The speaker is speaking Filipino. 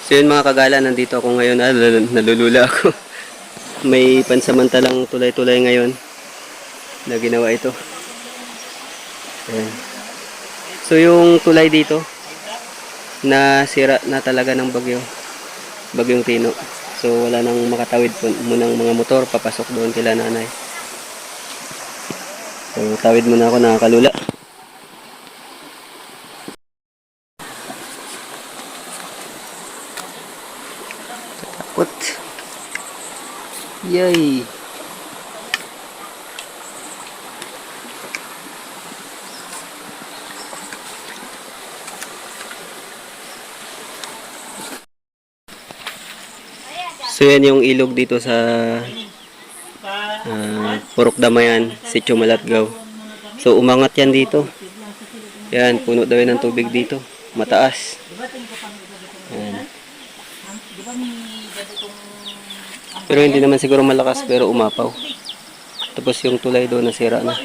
So yun mga kagala, nandito ako ngayon. Nalulula ako. May pansamantalang tulay-tulay ngayon na ginawa ito. Ayan. So yung tulay dito, nasira na talaga ng bagyong Tino. So wala nang makatawid po munang mga motor papasok doon kila nanay. So tawid muna ako, nakakalula. Takot. Yay! So yan yung ilog dito sa Purok Damayan, Sitio Malatgaw. So umangat yan dito. Yan, puno daw yan ng tubig dito. Mataas. Yan. Pero hindi naman siguro malakas, pero umapaw. Tapos yung tulay doon nasira na.